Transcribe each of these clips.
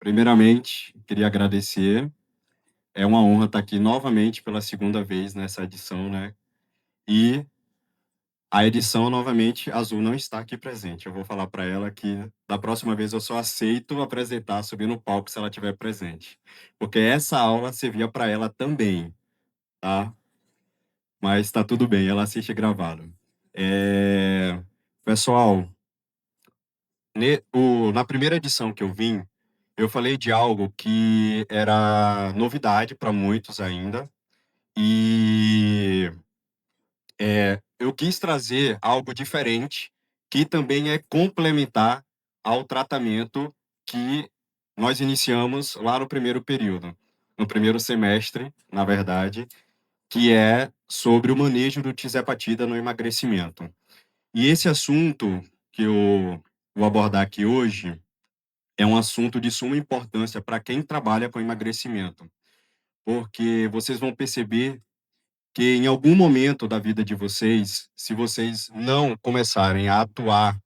Primeiramente, queria agradecer. É uma honra estar aqui novamente pela segunda vez nessa edição, né? E a edição, novamente, Azul não está aqui presente. Eu vou falar para ela que da próxima vez eu só aceito apresentar, subir no palco se ela estiver presente. Porque essa aula servia para ela também, tá? Mas está tudo bem, ela assiste gravado. Pessoal, na primeira edição que eu vim, eu falei de algo que era novidade para muitos ainda, e eu quis trazer algo diferente, que também é complementar ao tratamento que nós iniciamos lá no primeiro período, no primeiro semestre, na verdade, que é sobre o manejo do tisepatida no emagrecimento. E esse assunto que eu vou abordar aqui hoje é um assunto de suma importância para quem trabalha com emagrecimento, porque vocês vão perceber que em algum momento da vida de vocês, se vocês não começarem a atuar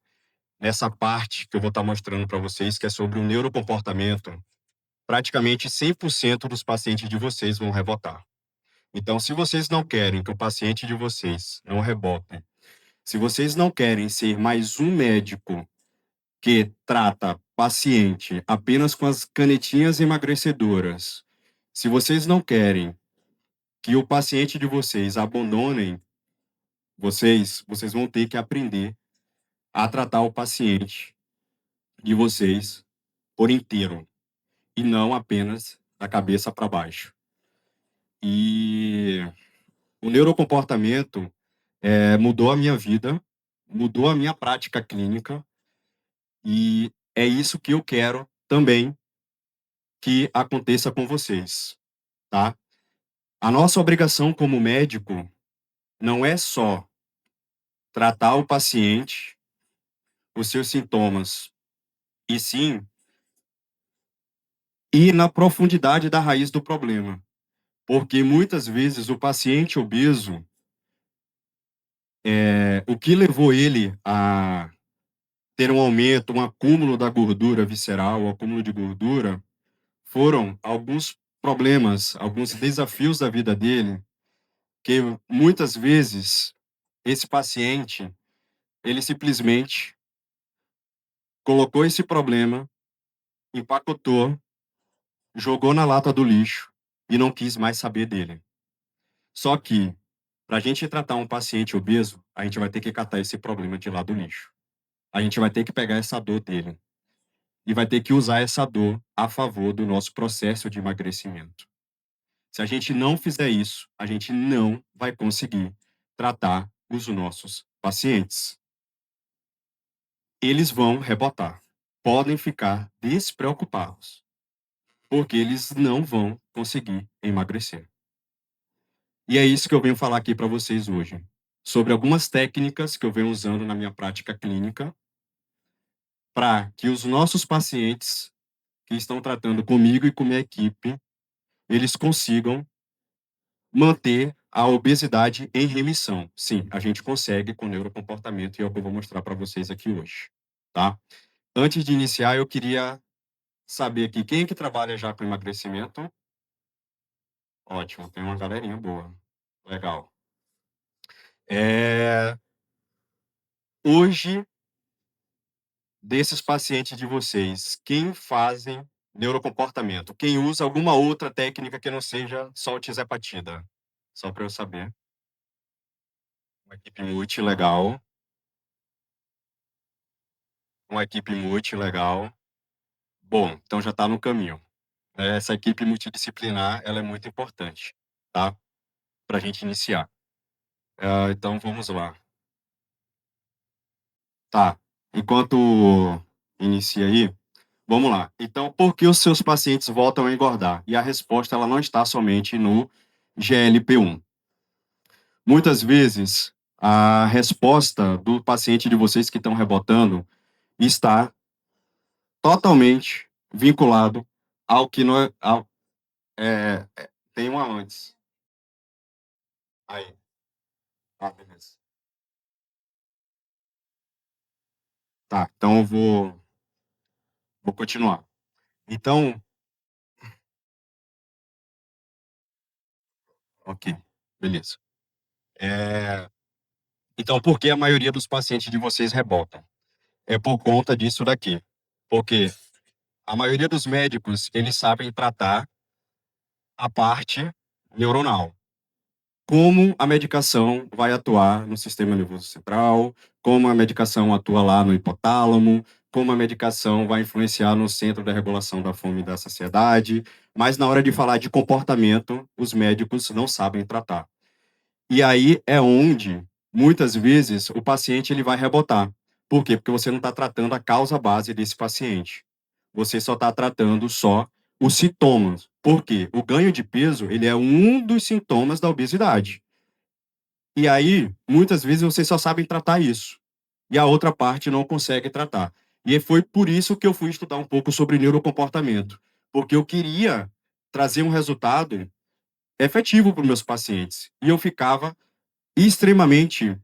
nessa parte que eu vou estar mostrando para vocês, que é sobre o neurocomportamento, praticamente 100% dos pacientes de vocês vão rebotar. Então, se vocês não querem que o paciente de vocês não rebote, se vocês não querem ser mais um médico que trata paciente apenas com as canetinhas emagrecedoras, se vocês não querem que o paciente de vocês abandonem vocês vão ter que aprender a tratar o paciente de vocês por inteiro e não apenas da cabeça para baixo. E o neurocomportamento mudou a minha vida, mudou a minha prática clínica e é isso que eu quero também que aconteça com vocês, tá? A nossa obrigação como médico não é só tratar o paciente, os seus sintomas, e sim ir na profundidade da raiz do problema. Porque muitas vezes o paciente obeso, o que levou ele a ter um aumento, um acúmulo da gordura visceral, um acúmulo de gordura, foram alguns problemas, alguns desafios da vida dele, que muitas vezes esse paciente, ele simplesmente colocou esse problema, empacotou, jogou na lata do lixo e não quis mais saber dele. Só que, para a gente tratar um paciente obeso, a gente vai ter que catar esse problema de lá do lixo. A gente vai ter que pegar essa dor dele e vai ter que usar essa dor a favor do nosso processo de emagrecimento. Se a gente não fizer isso, a gente não vai conseguir tratar os nossos pacientes. Eles vão rebotar. Podem ficar despreocupados, porque eles não vão conseguir emagrecer. E é isso que eu venho falar aqui para vocês hoje, sobre algumas técnicas que eu venho usando na minha prática clínica para que os nossos pacientes que estão tratando comigo e com minha equipe, eles consigam manter a obesidade em remissão. Sim, a gente consegue com neurocomportamento e é o que eu vou mostrar para vocês aqui hoje, tá? Antes de iniciar, eu queria saber aqui, quem é que trabalha já com emagrecimento? Ótimo, tem uma galerinha boa. Legal. Hoje, desses pacientes de vocês, quem fazem neurocomportamento? Quem usa alguma outra técnica que não seja só o tisepatida? Só para eu saber. Uma equipe multi, legal. Uma equipe multi, legal. Bom, então já está no caminho. Essa equipe multidisciplinar, ela é muito importante, tá? Para a gente iniciar. Então, vamos lá. Tá. Enquanto inicia aí, vamos lá. Então, por que os seus pacientes voltam a engordar? E a resposta, ela não está somente no GLP-1. Muitas vezes, a resposta do paciente de vocês que estão rebotando está totalmente vinculado ao que nós... tem uma antes. Aí. Tá, beleza. Tá, então eu vou continuar. Então, ok, beleza. Eh, então por que a maioria dos pacientes de vocês rebotam? É por conta disso daqui, porque a maioria dos médicos, eles sabem tratar a parte neuronal. Como a medicação vai atuar no sistema nervoso central, como a medicação atua lá no hipotálamo, como a medicação vai influenciar no centro da regulação da fome e da saciedade, mas na hora de falar de comportamento, os médicos não sabem tratar. E aí é onde, muitas vezes, o paciente ele vai rebotar. Por quê? Porque você não está tratando a causa base desse paciente. Você só está tratando só os sintomas. Por quê? O ganho de peso, ele é um dos sintomas da obesidade. E aí, muitas vezes, vocês só sabem tratar isso. E a outra parte não consegue tratar. E foi por isso que eu fui estudar um pouco sobre neurocomportamento. Porque eu queria trazer um resultado efetivo para os meus pacientes. E eu ficava extremamente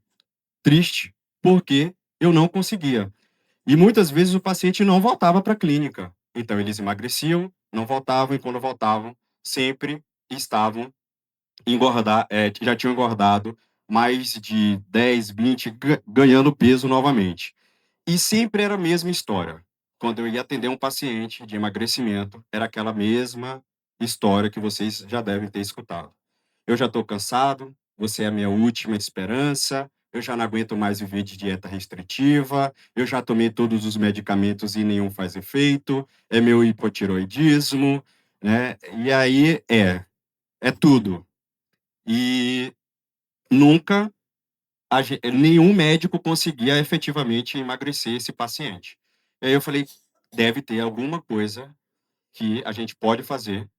triste, porque eu não conseguia. E muitas vezes o paciente não voltava para a clínica. Então eles emagreciam, não voltavam, e quando voltavam, sempre estavam já tinham engordado mais de 10, 20, ganhando peso novamente. E sempre era a mesma história. Quando eu ia atender um paciente de emagrecimento, era aquela mesma história que vocês já devem ter escutado. Eu já estou cansado, você é a minha última esperança, eu já não aguento mais viver de dieta restritiva, eu já tomei todos os medicamentos e nenhum faz efeito, é meu hipotiroidismo, né? E aí é tudo. E nunca nenhum médico conseguia efetivamente emagrecer esse paciente. E aí eu falei, deve ter alguma coisa que a gente pode fazer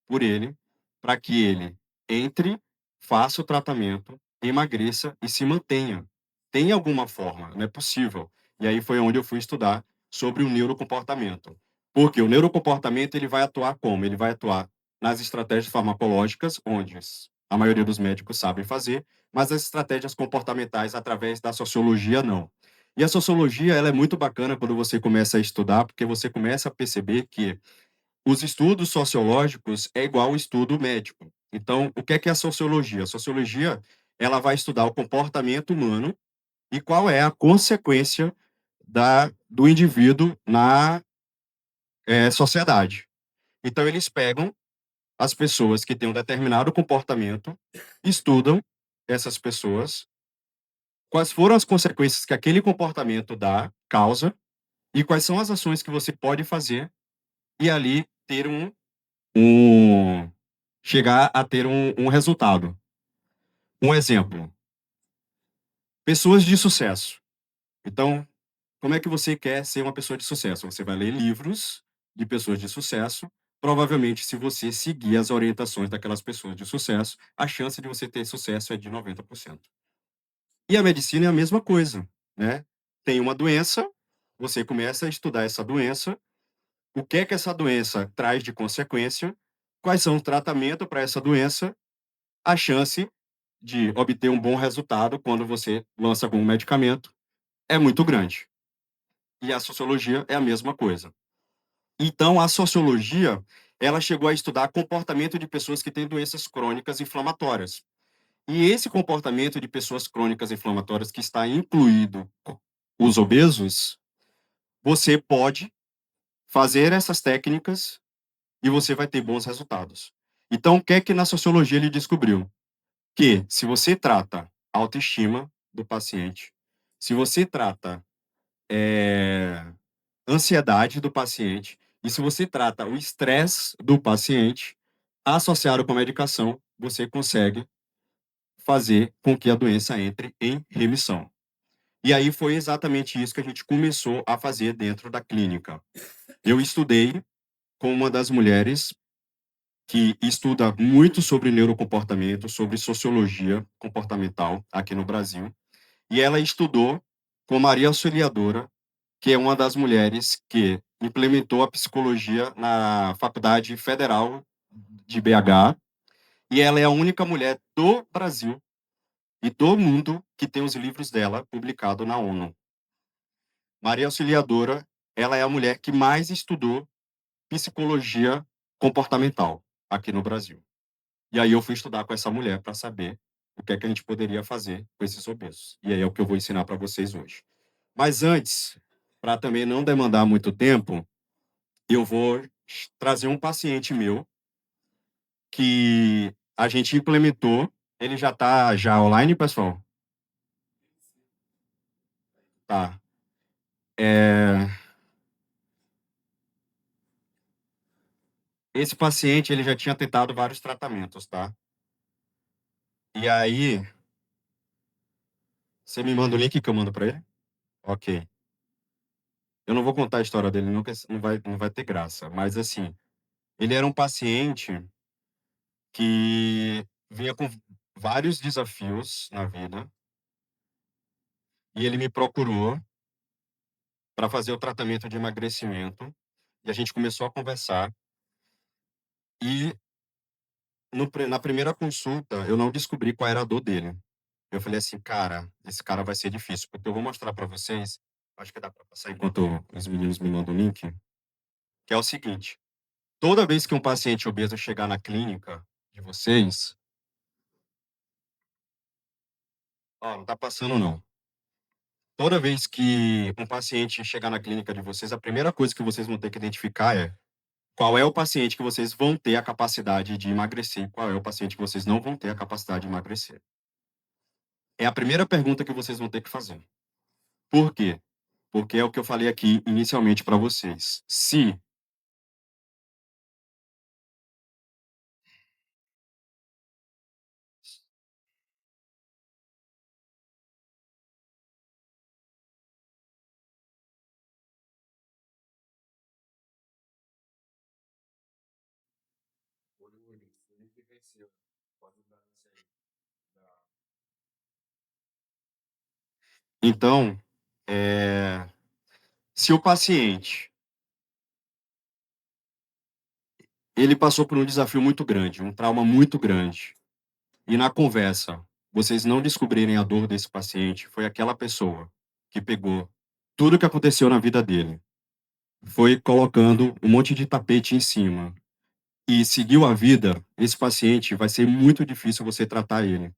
por ele, para que ele entre, faça o tratamento, emagreça e se mantenha. Tem alguma forma, não é possível. E aí foi onde eu fui estudar sobre o neurocomportamento. Porque o neurocomportamento ele vai atuar como? Ele vai atuar nas estratégias farmacológicas, onde a maioria dos médicos sabem fazer, mas as estratégias comportamentais através da sociologia não. E a sociologia ela é muito bacana quando você começa a estudar, porque você começa a perceber que os estudos sociológicos é igual ao estudo médico. Então, o que é a sociologia? A sociologia, ela vai estudar o comportamento humano e qual é a consequência do indivíduo na sociedade. Então, eles pegam as pessoas que têm um determinado comportamento, estudam essas pessoas, quais foram as consequências que aquele comportamento causa e quais são as ações que você pode fazer e ali ter um chegar a ter um resultado. Um exemplo, pessoas de sucesso. Então, como é que você quer ser uma pessoa de sucesso? Você vai ler livros de pessoas de sucesso. Provavelmente, se você seguir as orientações daquelas pessoas de sucesso, a chance de você ter sucesso é de 90%. E a medicina é a mesma coisa, né? Tem uma doença, você começa a estudar essa doença, o que é que essa doença traz de consequência, quais são os tratamentos para essa doença, a chance de obter um bom resultado quando você lança algum medicamento é muito grande. E a sociologia é a mesma coisa. Então, a sociologia, ela chegou a estudar comportamento de pessoas que têm doenças crônicas inflamatórias. E esse comportamento de pessoas crônicas inflamatórias que está incluído os obesos, você pode fazer essas técnicas e você vai ter bons resultados. Então, o que é que na sociologia ele descobriu? Que se você trata a autoestima do paciente, se você trata ansiedade do paciente e se você trata o estresse do paciente, associado com a medicação, você consegue fazer com que a doença entre em remissão. E aí foi exatamente isso que a gente começou a fazer dentro da clínica. Eu estudei com uma das mulheres que estuda muito sobre neurocomportamento, sobre sociologia comportamental aqui no Brasil. E ela estudou com Maria Auxiliadora, que é uma das mulheres que implementou a psicologia na Faculdade Federal de BH. E ela é a única mulher do Brasil e do mundo que tem os livros dela publicados na ONU. Maria Auxiliadora, ela é a mulher que mais estudou psicologia comportamental aqui no Brasil. E aí eu fui estudar com essa mulher para saber o que é que a gente poderia fazer com esses obesos. E aí é o que eu vou ensinar para vocês hoje. Mas antes, para também não demandar muito tempo, eu vou trazer um paciente meu que a gente implementou. Ele já está já online, pessoal? Tá. É, esse paciente ele já tinha tentado vários tratamentos, tá? E aí, você me manda o link que eu mando para ele? Ok. Eu não vou contar a história dele, nunca, não vai ter graça. Mas assim, ele era um paciente que vinha com vários desafios na vida e ele me procurou para fazer o tratamento de emagrecimento e a gente começou a conversar e na primeira consulta eu não descobri qual era a dor dele. Eu falei assim, cara, esse cara vai ser difícil, porque eu vou mostrar para vocês, acho que dá para passar enquanto os meninos me mandam o link, que é o seguinte, toda vez que um paciente obeso chegar na clínica de vocês, ó, não tá passando não. Toda vez que um paciente chegar na clínica de vocês, a primeira coisa que vocês vão ter que identificar é qual é o paciente que vocês vão ter a capacidade de emagrecer e qual é o paciente que vocês não vão ter a capacidade de emagrecer. É a primeira pergunta que vocês vão ter que fazer. Por quê? Porque é o que eu falei aqui inicialmente para vocês. Se então, se o paciente ele passou por um desafio muito grande, um trauma muito grande, e na conversa vocês não descobrirem a dor desse paciente, foi aquela pessoa que pegou tudo o que aconteceu na vida dele, foi colocando um monte de tapete em cima e seguiu a vida, esse paciente vai ser muito difícil você tratar ele.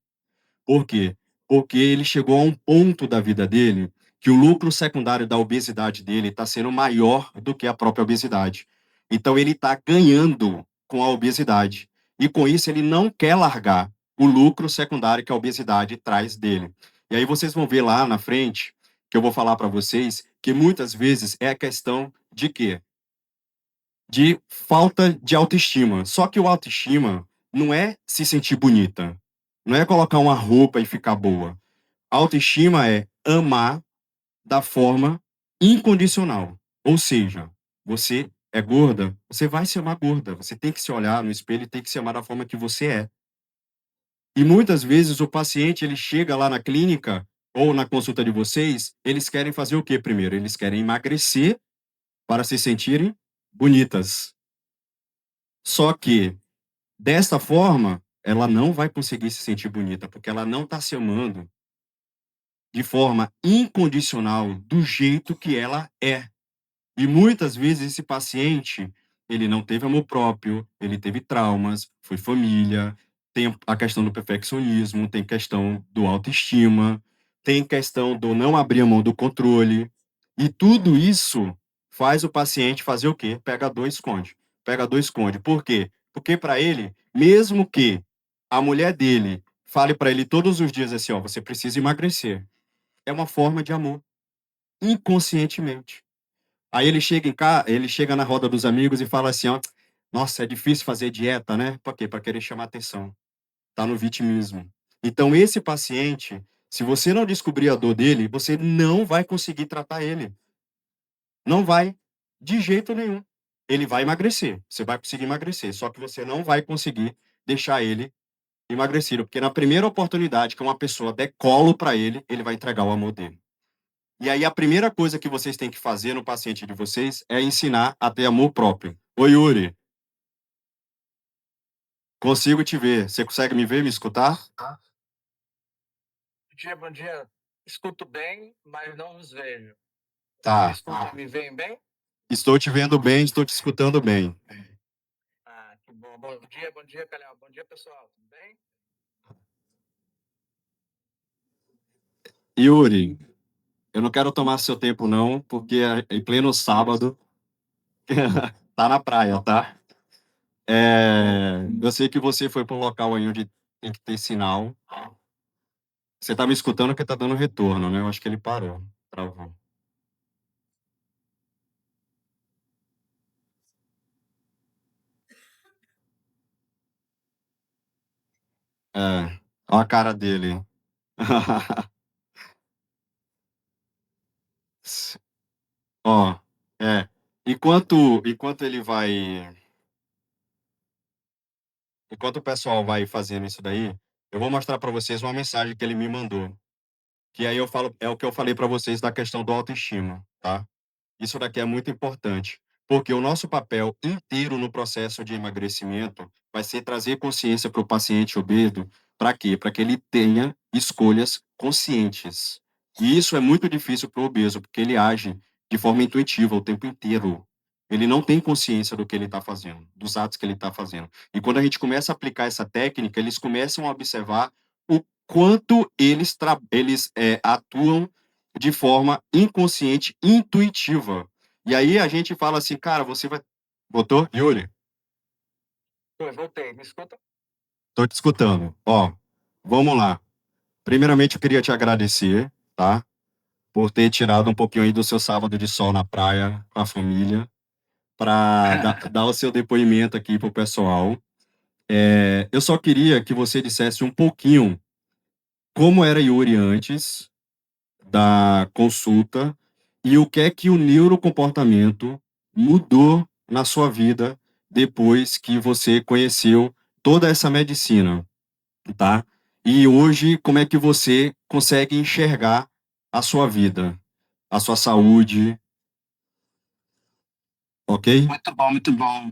Por quê? Porque ele chegou a um ponto da vida dele que o lucro secundário da obesidade dele está sendo maior do que a própria obesidade. Então ele está ganhando com a obesidade. E com isso ele não quer largar o lucro secundário que a obesidade traz dele. E aí vocês vão ver lá na frente, que eu vou falar para vocês, que muitas vezes é a questão de quê? De falta de autoestima. Só que o autoestima não é se sentir bonita, não é colocar uma roupa e ficar boa. Autoestima é amar da forma incondicional. Ou seja, você é gorda, você vai se amar gorda. Você tem que se olhar no espelho e tem que se amar da forma que você é. E muitas vezes o paciente ele chega lá na clínica ou na consulta de vocês, eles querem fazer o quê primeiro? Eles querem emagrecer para se sentirem bonitas. Só que desta forma, ela não vai conseguir se sentir bonita, porque ela não está se amando de forma incondicional, do jeito que ela é. E muitas vezes esse paciente, ele não teve amor próprio, ele teve traumas, foi família, tem a questão do perfeccionismo, tem questão do autoestima, tem questão do não abrir a mão do controle. E tudo isso faz o paciente fazer o quê? Pega a dor e esconde. Pega a dor e esconde. Por quê? Porque para ele, mesmo que a mulher dele fale para ele todos os dias assim, ó, você precisa emagrecer. É uma forma de amor, inconscientemente. Aí ele chega em casa, ele chega na roda dos amigos e fala assim, ó, nossa, é difícil fazer dieta, né? Por quê? Para querer chamar atenção. Tá no vitimismo. Então esse paciente, se você não descobrir a dor dele, você não vai conseguir tratar ele. Não vai, de jeito nenhum. Ele vai emagrecer, você vai conseguir emagrecer, só que você não vai conseguir deixar ele emagrecido, porque na primeira oportunidade que uma pessoa der colo para ele, ele vai entregar o amor dele. E aí a primeira coisa que vocês têm que fazer no paciente de vocês é ensinar a ter amor próprio. Oi, Yuri, consigo te ver. Você consegue me ver, me escutar? Tá. Bom dia, bom dia. Escuto bem, mas não os vejo. Me Tá. escutam e me veem bem? Estou te vendo bem, estou te escutando bem. Ah, que bom. Bom dia, Calhau. Bom dia, pessoal. Tudo bem? Yuri, eu não quero tomar seu tempo não, porque em pleno sábado tá na praia, tá? Eu sei que você foi para um local aí onde tem que ter sinal. Você tá me escutando que tá dando retorno, né? Eu acho que ele parou, travou. É, olha a cara dele. Ó, é. Enquanto ele vai, enquanto o pessoal vai fazendo isso daí, eu vou mostrar para vocês uma mensagem que ele me mandou. Que aí eu falo, é o que eu falei para vocês da questão do autoestima, tá? Isso daqui é muito importante, porque o nosso papel inteiro no processo de emagrecimento vai ser trazer consciência para o paciente obeso. Para quê? Para que ele tenha escolhas conscientes. E isso é muito difícil para o obeso, porque ele age de forma intuitiva o tempo inteiro. Ele não tem consciência do que ele está fazendo, dos atos que ele está fazendo. E quando a gente começa a aplicar essa técnica, eles começam a observar o quanto eles atuam de forma inconsciente, intuitiva. E aí a gente fala assim, cara, você vai. Botou? Yuri, Voltei. Me escuta? tô te escutando. Ó, vamos lá. Primeiramente, eu queria te agradecer, tá? Por ter tirado um pouquinho aí do seu sábado de sol na praia com a família, para dar o seu depoimento aqui pro pessoal. Eu só queria que você dissesse um pouquinho como era Yuri antes da consulta e o que é que o neurocomportamento mudou na sua vida depois que você conheceu toda essa medicina, tá? E hoje, como é que você consegue enxergar a sua vida, a sua saúde, ok? Muito bom, muito bom.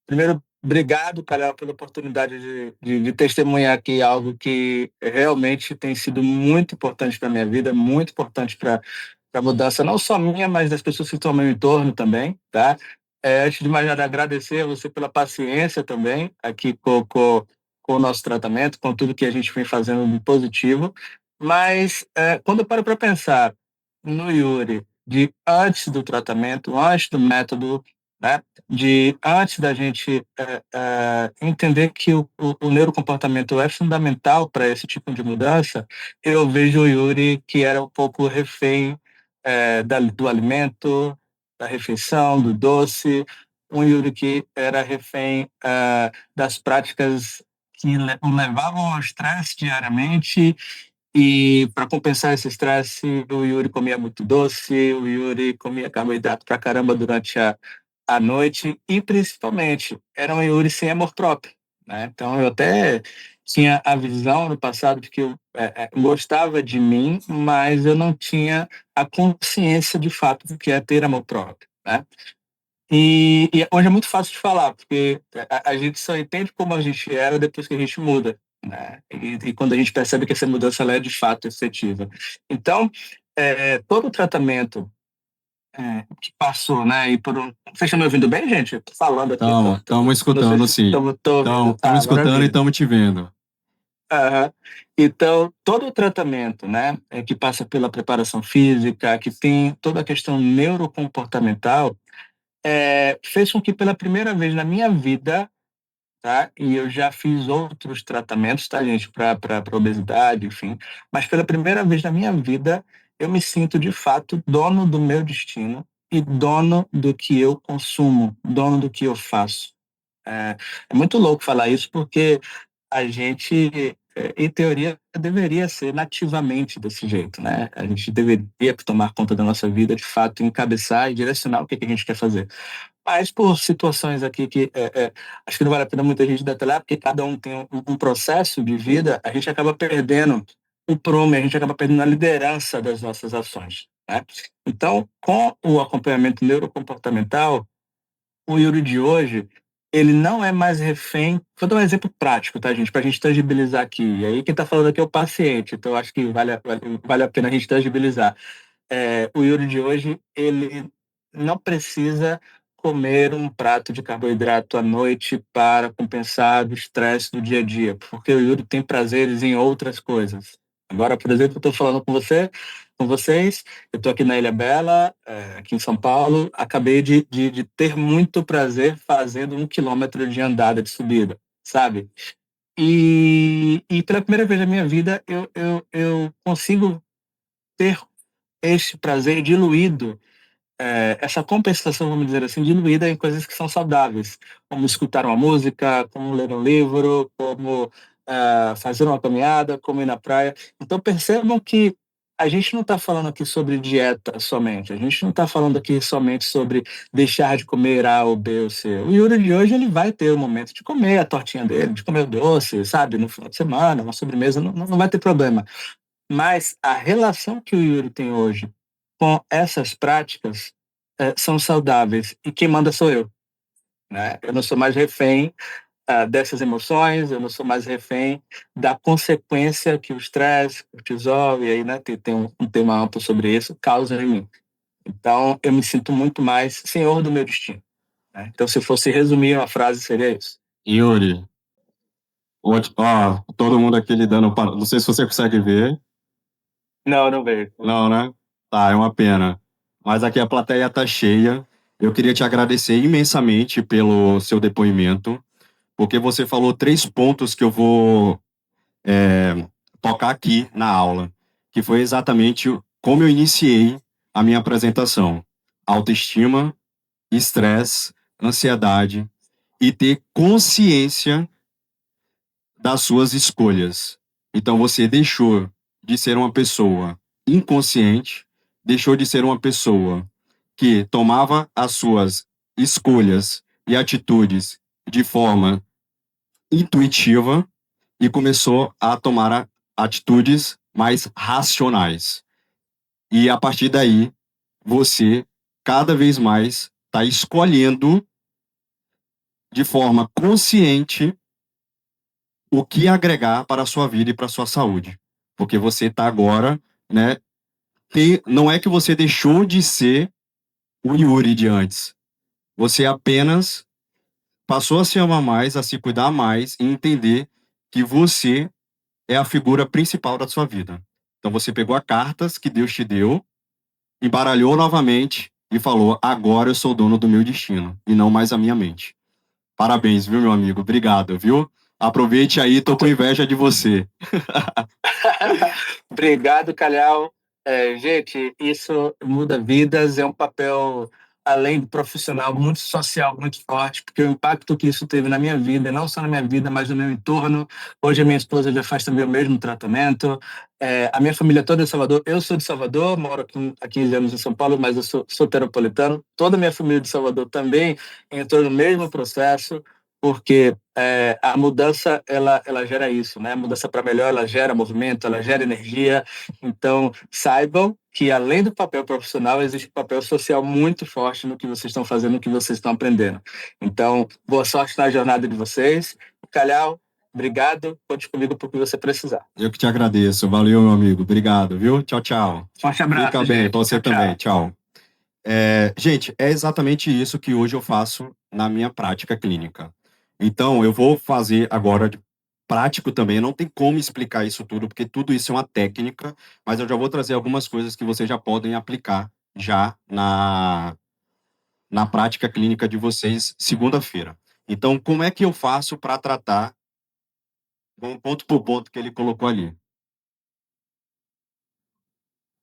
Primeiro, obrigado, Calhau, pela oportunidade de testemunhar aqui algo que realmente tem sido muito importante para a minha vida, muito importante para a mudança, não só minha, mas das pessoas que estão ao meu entorno também, tá? Antes de mais nada, agradecer a você pela paciência também aqui com o nosso tratamento, com tudo que a gente vem fazendo de positivo. Mas quando eu paro para pensar no Yuri, de antes do tratamento, antes do método, né? De antes da gente entender que o neurocomportamento é fundamental para esse tipo de mudança, eu vejo o Yuri que era um pouco refém do alimento, da refeição, do doce, um Yuri que era refém das práticas que o levavam ao estresse diariamente e para compensar esse estresse, o Yuri comia muito doce, o Yuri comia carboidrato pra caramba durante a noite e, principalmente, era um Yuri sem amor próprio, né? Então, eu até tinha a visão no passado de que eu gostava de mim, mas eu não tinha a consciência de fato do que é ter amor próprio, né? E hoje é muito fácil de falar, porque a gente só entende como a gente era depois que a gente muda, né? E quando a gente percebe que essa mudança ela é de fato efetiva. Então, todo o tratamento que passou, né? Vocês estão me ouvindo bem, gente? Eu tô falando aqui, Estamos não sei escutando, se sim. estão ouvindo. Estamos Tá, escutando e maravilha. estamos te vendo. Aham. Então, todo o tratamento, né, que passa pela preparação física, que tem toda a questão neurocomportamental, fez com que pela primeira vez na minha vida, tá? E eu já fiz outros tratamentos, tá, gente, para obesidade, enfim, mas pela primeira vez na minha vida eu me sinto de fato dono do meu destino e dono do que eu consumo, dono do que eu faço. É muito louco falar isso porque a gente, em teoria, deveria ser nativamente desse jeito, né? A gente deveria tomar conta da nossa vida, de fato, encabeçar e direcionar o que que a gente quer fazer. Mas por situações aqui que acho que não vale a pena muita gente detalhar, porque cada um tem um processo de vida, a gente acaba perdendo o prumo, a gente acaba perdendo a liderança das nossas ações, né? Então, com o acompanhamento neurocomportamental, o Yuri de hoje, ele não é mais refém. Vou dar um exemplo prático, tá, gente? Para a gente tangibilizar aqui. E aí, quem está falando aqui é o paciente, então eu acho que vale a pena a gente tangibilizar. O Yuri de hoje, ele não precisa comer um prato de carboidrato à noite para compensar o estresse do dia a dia, porque o Yuri tem prazeres em outras coisas. Agora, por exemplo, eu estou falando com vocês, eu estou aqui na Ilha Bela, aqui em São Paulo, acabei de ter muito prazer fazendo 1 quilômetro de andada de subida, sabe? E pela primeira vez na minha vida, eu consigo ter este prazer diluído, essa compensação, vamos dizer assim, diluída em coisas que são saudáveis, como escutar uma música, como ler um livro, como fazer uma caminhada, como ir na praia. Então percebam que a gente não está falando aqui sobre dieta somente, a gente não está falando aqui somente sobre deixar de comer A ou B ou C. O Yuri de hoje ele vai ter o momento de comer a tortinha dele, de comer o doce, sabe, no final de semana, uma sobremesa, não vai ter problema. Mas a relação que o Yuri tem hoje com essas práticas são saudáveis. E quem manda sou eu, né? Eu não sou mais refém dessas emoções, eu não sou mais refém da consequência que o estresse, o cortisol, e aí né, tem um tema amplo sobre isso, causa em mim. Então, eu me sinto muito mais senhor do meu destino. Né? Então, se fosse resumir uma frase, seria isso. Yuri, ó, todo mundo aqui lidando. Não sei se você consegue ver. Não, não vejo. Não, né? Tá, é uma pena. Mas aqui a plateia tá cheia. Eu queria te agradecer imensamente pelo seu depoimento, porque você falou 3 pontos que eu vou tocar aqui na aula, que foi exatamente como eu iniciei a minha apresentação. Autoestima, estresse, ansiedade e ter consciência das suas escolhas. Então você deixou de ser uma pessoa inconsciente, deixou de ser uma pessoa que tomava as suas escolhas e atitudes de forma intuitiva e começou a tomar atitudes mais racionais. E a partir daí, você cada vez mais está escolhendo de forma consciente o que agregar para a sua vida e para a sua saúde. Porque você está agora, né? Não é que você deixou de ser o Yuri de antes. Você apenas passou a se amar mais, a se cuidar mais e entender que você é a figura principal da sua vida. Então você pegou as cartas que Deus te deu, embaralhou novamente e falou: agora eu sou dono do meu destino e não mais a minha mente. Parabéns, viu, meu amigo? Obrigado, viu? Aproveite aí, tô com inveja de você. Obrigado, Calhau. Gente, isso muda vidas, é um papel, além de profissional, muito social, muito forte, porque o impacto que isso teve na minha vida, não só na minha vida, mas no meu entorno. Hoje a minha esposa já faz também o mesmo tratamento. A minha família toda é de Salvador. Eu sou de Salvador, moro aqui há 15 anos em São Paulo, mas eu sou soteropolitano. Toda a minha família de Salvador também entrou no mesmo processo, porque a mudança ela gera isso, né? A mudança para melhor, ela gera movimento, ela gera energia. Então, saibam que além do papel profissional, existe um papel social muito forte no que vocês estão fazendo, no que vocês estão aprendendo. Então, boa sorte na jornada de vocês. Calhau, obrigado. Conte comigo para o que você precisar. Eu que te agradeço. Valeu, meu amigo. Obrigado, viu? Tchau, tchau. Forte abraço, Fica bem, gente. pra você Tchau, também. tchau. Tchau. Gente, é exatamente isso que hoje eu faço na minha prática clínica. Então, eu vou fazer agora de prático também. Não tem como explicar isso tudo, porque tudo isso é uma técnica, mas eu já vou trazer algumas coisas que vocês já podem aplicar já na prática clínica de vocês segunda-feira. Então, como é que eu faço para tratar um ponto por ponto que ele colocou ali?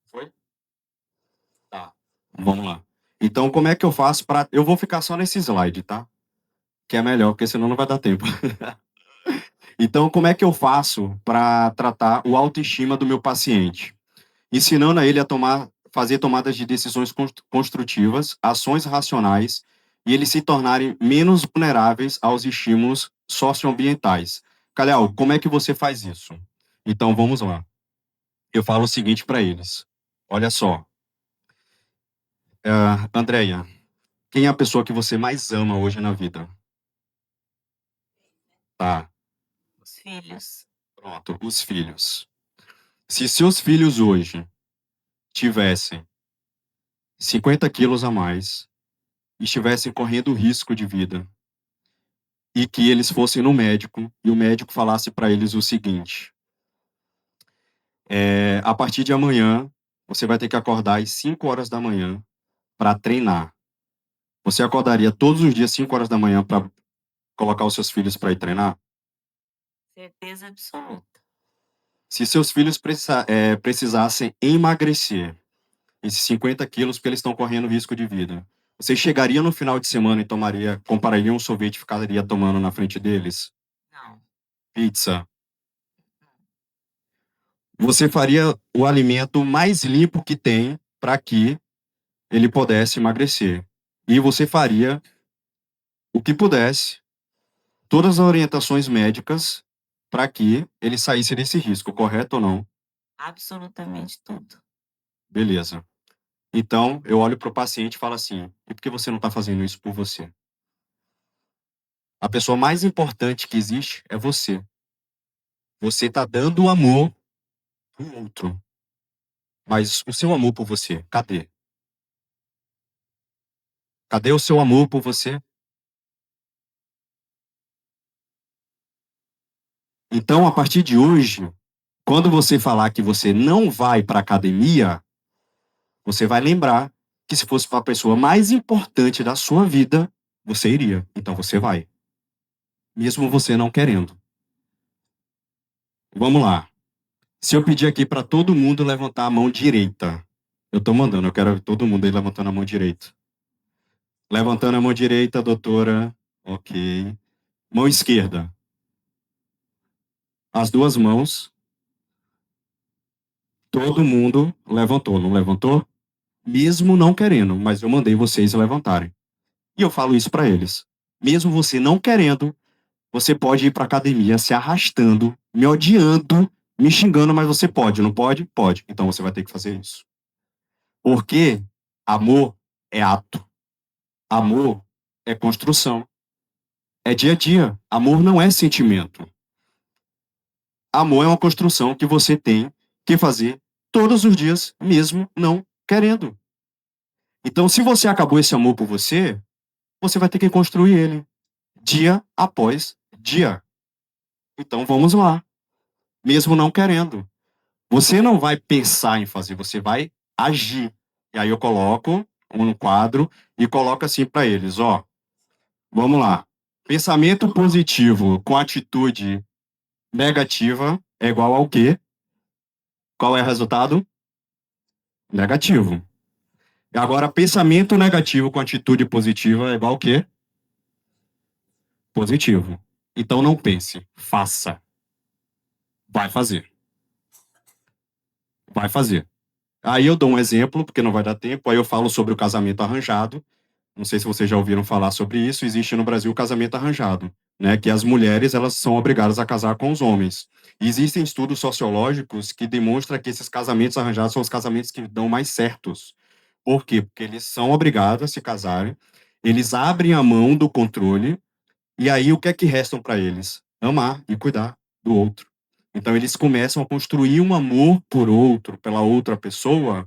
Foi? Tá. Vamos lá. Então, como é que eu faço para. Eu vou ficar só nesse slide, tá? Que é melhor, porque senão não vai dar tempo. Então, como é que eu faço para tratar o autoestima do meu paciente? Ensinando a ele a fazer tomadas de decisões construtivas, ações racionais e eles se tornarem menos vulneráveis aos estímulos socioambientais. Calhau, como é que você faz isso? Então, vamos lá. Eu falo o seguinte para eles. Olha só, Andréia, quem é a pessoa que você mais ama hoje na vida? Tá, Os filhos. pronto, os filhos. Se seus filhos hoje tivessem 50 quilos a mais, estivessem correndo risco de vida, e que eles fossem no médico, e o médico falasse para eles o seguinte: a partir de amanhã, você vai ter que acordar às 5 horas da manhã para treinar. Você acordaria todos os dias 5 horas da manhã para colocar os seus filhos para ir treinar? Certeza absoluta. Se seus filhos precisassem emagrecer esses 50 quilos porque eles estão correndo risco de vida, você chegaria no final de semana e compraria um sorvete e ficaria tomando na frente deles? Não. Pizza. Você faria o alimento mais limpo que tem para que ele pudesse emagrecer. E você faria o que pudesse, todas as orientações médicas para que ele saísse desse risco, correto ou não? Absolutamente tudo. Beleza. Então, eu olho para o paciente e falo assim: e por que você não está fazendo isso por você? A pessoa mais importante que existe é você. Você está dando o amor pro outro. Mas o seu amor por você, cadê? Cadê o seu amor por você? Então, a partir de hoje, quando você falar que você não vai para academia, você vai lembrar que se fosse para a pessoa mais importante da sua vida, você iria. Então você vai, mesmo você não querendo. Vamos lá. Se eu pedir aqui para todo mundo levantar a mão direita, eu tô mandando, eu quero todo mundo aí levantando a mão direita. Levantando a mão direita, doutora. Ok. Mão esquerda. As duas mãos. Todo mundo levantou, não levantou? Mesmo não querendo, mas eu mandei vocês levantarem. E eu falo isso para eles. Mesmo você não querendo, você pode ir para academia se arrastando, me odiando, me xingando, mas você pode, não pode? Pode. Então você vai ter que fazer isso. Porque amor é ato. Amor é construção. É dia a dia. Amor não é sentimento. Amor é uma construção que você tem que fazer todos os dias, mesmo não querendo. Então, se você acabou esse amor por você, você vai ter que construir ele dia após dia. Então, vamos lá, mesmo não querendo. Você não vai pensar em fazer, você vai agir. E aí eu coloco um quadro e coloco assim para eles, ó. Vamos lá. Pensamento positivo com atitude negativa é igual ao quê? Qual é o resultado? Negativo. Agora, pensamento negativo com atitude positiva é igual ao quê? Positivo. Então não pense, faça. Vai fazer. Vai fazer. Aí eu dou um exemplo, porque não vai dar tempo, aí eu falo sobre o casamento arranjado. Não sei se vocês já ouviram falar sobre isso, existe no Brasil o casamento arranjado, né? Que as mulheres elas são obrigadas a casar com os homens. E existem estudos sociológicos que demonstram que esses casamentos arranjados são os casamentos que dão mais certos. Por quê? Porque eles são obrigados a se casarem, eles abrem a mão do controle, e aí o que é que restam para eles? Amar e cuidar do outro. Então eles começam a construir um amor por outro, pela outra pessoa,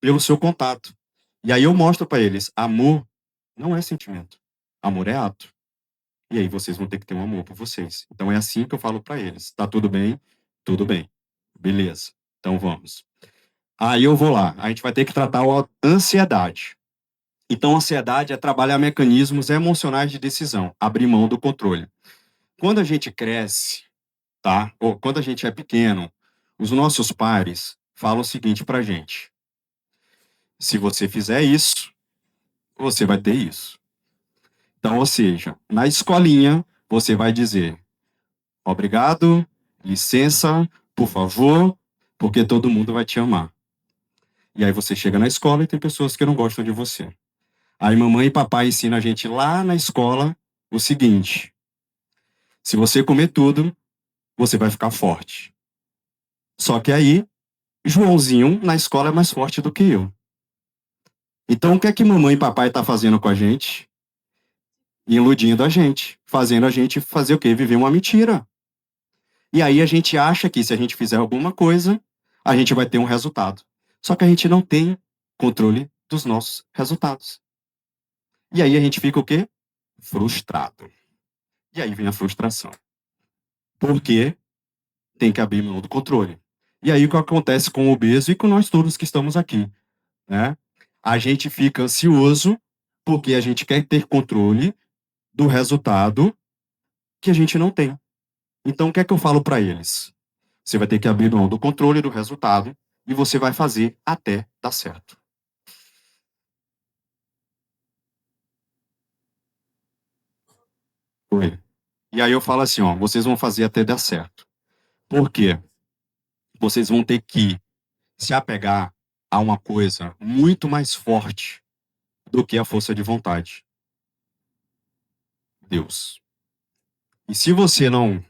pelo seu contato. E aí eu mostro para eles, amor não é sentimento. Amor é ato. E aí vocês vão ter que ter um amor por vocês. Então é assim que eu falo para eles. Tá tudo bem? Tudo bem. Beleza. Então vamos. Aí eu vou lá. A gente vai ter que tratar a ansiedade. Então, ansiedade é trabalhar mecanismos emocionais de decisão, abrir mão do controle. Quando a gente cresce, tá? Ou quando a gente é pequeno, os nossos pais falam o seguinte pra gente: se você fizer isso, você vai ter isso. Então, ou seja, na escolinha, você vai dizer obrigado, licença, por favor, porque todo mundo vai te amar. E aí você chega na escola e tem pessoas que não gostam de você. Aí mamãe e papai ensinam a gente lá na escola o seguinte: se você comer tudo, você vai ficar forte. Só que aí, Joãozinho na escola é mais forte do que eu. Então, o que é que mamãe e papai tá fazendo com a gente? Iludindo a gente, fazendo a gente fazer o quê? Viver uma mentira. E aí a gente acha que se a gente fizer alguma coisa, a gente vai ter um resultado. Só que a gente não tem. controle dos nossos resultados. E aí a gente fica o quê? Frustrado. E aí vem a frustração. Porque tem que abrir mão do controle. E aí o que acontece com o obeso e com nós todos que estamos aqui, né? A gente fica ansioso porque a gente quer ter controle do resultado que a gente não tem. Então, o que é que eu falo para eles? Você vai ter que abrir mão do controle do resultado e você vai fazer até dar certo. Oi. E aí eu falo assim, ó, vocês vão fazer até dar certo. Por quê? Vocês vão ter que se apegar a uma coisa muito mais forte do que a força de vontade. Deus. E se você não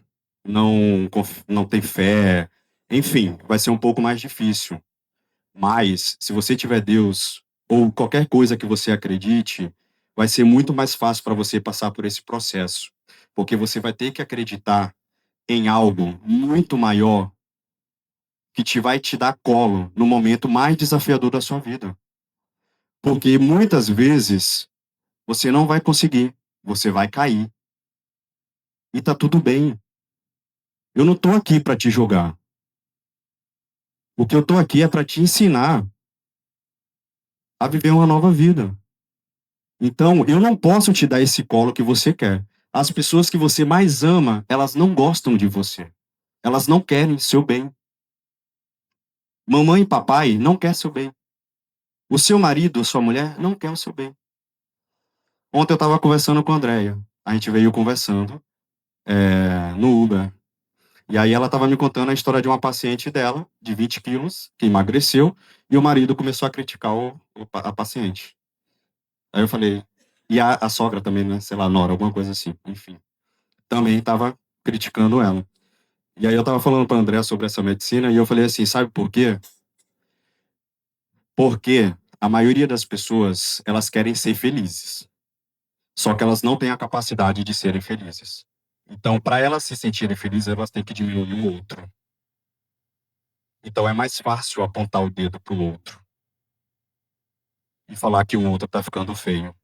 tem fé, enfim, vai ser um pouco mais difícil. Mas se você tiver Deus ou qualquer coisa que você acredite, vai ser muito mais fácil para você passar por esse processo, porque você vai ter que acreditar em algo muito maior que vai te dar colo no momento mais desafiador da sua vida. Porque muitas vezes você não vai conseguir, você vai cair. E tá tudo bem. Eu não tô aqui para te jogar. O que eu tô aqui é para te ensinar a viver uma nova vida. Então, eu não posso te dar esse colo que você quer. As pessoas que você mais ama, elas não gostam de você. Elas não querem seu bem. Mamãe e papai não quer seu bem. O seu marido, sua mulher, não quer o seu bem. Ontem eu estava conversando com a Andrea. A gente veio conversando no Uber. E aí ela estava me contando a história de uma paciente dela, de 20 quilos, que emagreceu, e o marido começou a criticar a paciente. Aí eu falei, e a sogra também, né? Sei lá, nora, alguma coisa assim, enfim. Também estava criticando ela. E aí eu estava falando para André sobre essa medicina e eu falei assim, sabe por quê? Porque a maioria das pessoas, elas querem ser felizes. Só que elas não têm a capacidade de serem felizes. Então, para elas se sentirem felizes, elas têm que diminuir o outro. Então, é mais fácil apontar o dedo pro outro e falar que o outro tá ficando feio.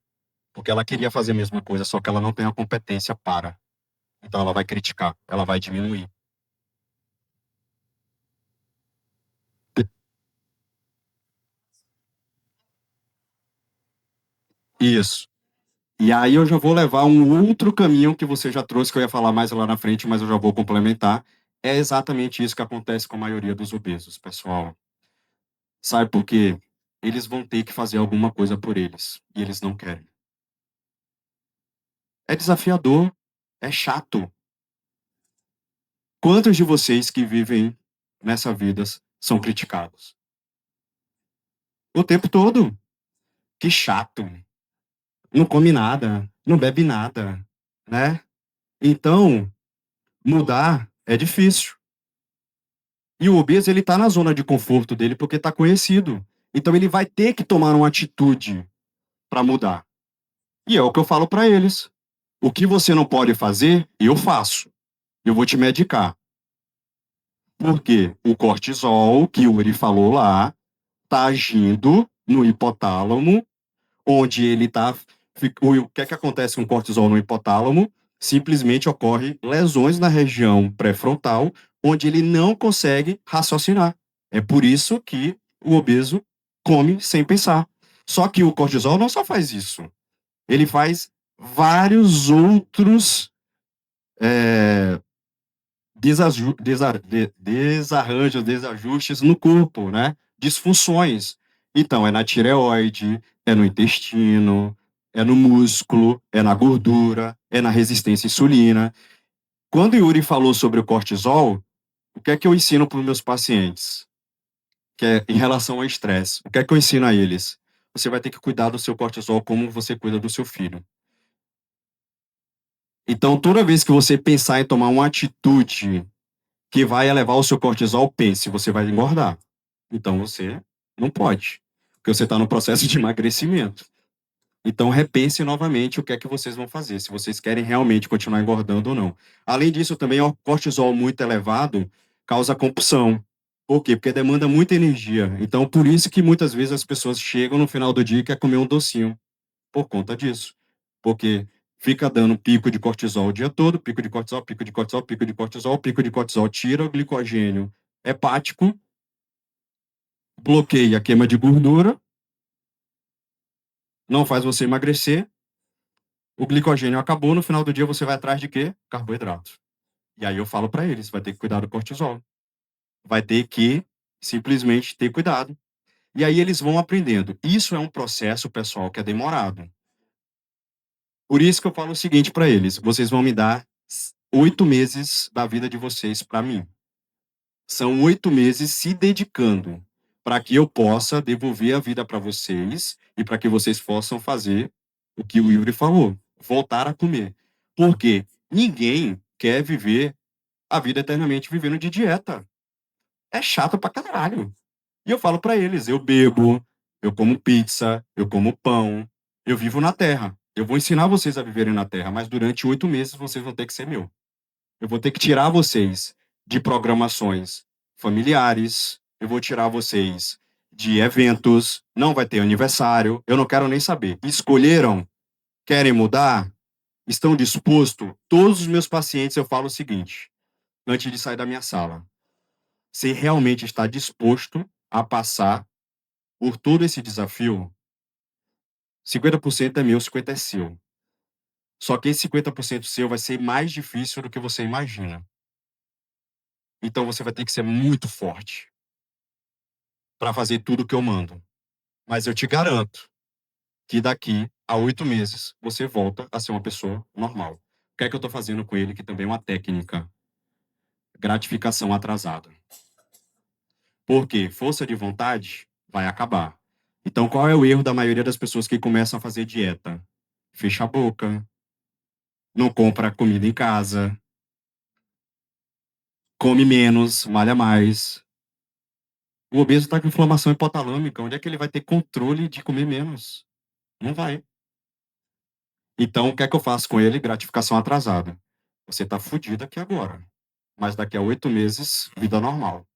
Porque ela queria fazer a mesma coisa, só que ela não tem a competência para. Então, ela vai criticar, ela vai diminuir. Isso. E aí eu já vou levar um outro caminho que você já trouxe, que eu ia falar mais lá na frente, mas eu já vou complementar. É exatamente isso que acontece com a maioria dos obesos, pessoal. Sabe por quê? Eles vão ter que fazer alguma coisa por eles, e eles não querem. É desafiador, é chato. Quantos de vocês que vivem nessa vida são criticados? O tempo todo. Que chato. Não come nada, não bebe nada, né? Então, mudar é difícil. E o obeso, ele tá na zona de conforto dele porque tá conhecido. Então ele vai ter que tomar uma atitude para mudar. E é o que eu falo para eles. O que você não pode fazer, eu faço. Eu vou te medicar. Porque o cortisol, que o Uri falou lá, tá agindo no hipotálamo, onde ele tá. O que é que acontece com o cortisol no hipotálamo? Simplesmente ocorre lesões na região pré-frontal, onde ele não consegue raciocinar. É por isso que o obeso come sem pensar. Só que o cortisol não só faz isso. Ele faz vários outros desarranjos, desajustes no corpo, né? Disfunções. Então, é na tireoide, é no intestino, é no músculo, é na gordura, é na resistência à insulina. Quando o Yuri falou sobre o cortisol, o que é que eu ensino para os meus pacientes? Que é em relação ao estresse. O que é que eu ensino a eles? Você vai ter que cuidar do seu cortisol como você cuida do seu filho. Então, toda vez que você pensar em tomar uma atitude que vai elevar o seu cortisol, pense, você vai engordar. Então você não pode, porque você está no processo de emagrecimento. Então repense novamente o que é que vocês vão fazer, se vocês querem realmente continuar engordando ou não. Além disso, também o cortisol muito elevado causa compulsão. Por quê? Porque demanda muita energia. Então, por isso que muitas vezes as pessoas chegam no final do dia e quer comer um docinho. Por conta disso. Porque fica dando pico de cortisol o dia todo, pico de cortisol, pico de cortisol, pico de cortisol, pico de cortisol, tira o glicogênio hepático, bloqueia a queima de gordura, não faz você emagrecer, o glicogênio acabou, no final do dia você vai atrás de quê? Carboidrato. E aí eu falo para eles, vai ter que cuidar do cortisol. Vai ter que simplesmente ter cuidado. E aí eles vão aprendendo. Isso é um processo, pessoal, que é demorado. Por isso que eu falo o seguinte para eles: vocês vão me dar 8 meses da vida de vocês para mim. São 8 meses se dedicando para que eu possa devolver a vida para vocês e para que vocês possam fazer o que o Yuri falou, voltar a comer. Porque ninguém quer viver a vida eternamente vivendo de dieta. É chato pra caralho. E eu falo para eles: eu bebo, eu como pizza, eu como pão, eu vivo na terra. Eu vou ensinar vocês a viverem na terra, mas durante 8 meses vocês vão ter que ser meu. Eu vou ter que tirar vocês de programações familiares, eu vou tirar vocês de eventos, não vai ter aniversário, eu não quero nem saber. Escolheram? Querem mudar? Estão dispostos? Todos os meus pacientes eu falo o seguinte, antes de sair da minha sala: você realmente está disposto a passar por todo esse desafio? 50% é meu, 50% é seu. Só que esse 50% seu vai ser mais difícil do que você imagina. Então você vai ter que ser muito forte para fazer tudo o que eu mando. Mas eu te garanto que daqui a 8 meses você volta a ser uma pessoa normal. O que é que eu estou fazendo com ele, que também é uma técnica? Gratificação atrasada. Porque força de vontade vai acabar. Então, qual é o erro da maioria das pessoas que começam a fazer dieta? Fecha a boca, não compra comida em casa, come menos, malha mais. O obeso está com inflamação hipotalâmica. Onde é que ele vai ter controle de comer menos? Não vai. Então, o que é que eu faço com ele? Gratificação atrasada. Você está fudido aqui agora. Mas daqui a 8 meses, vida normal.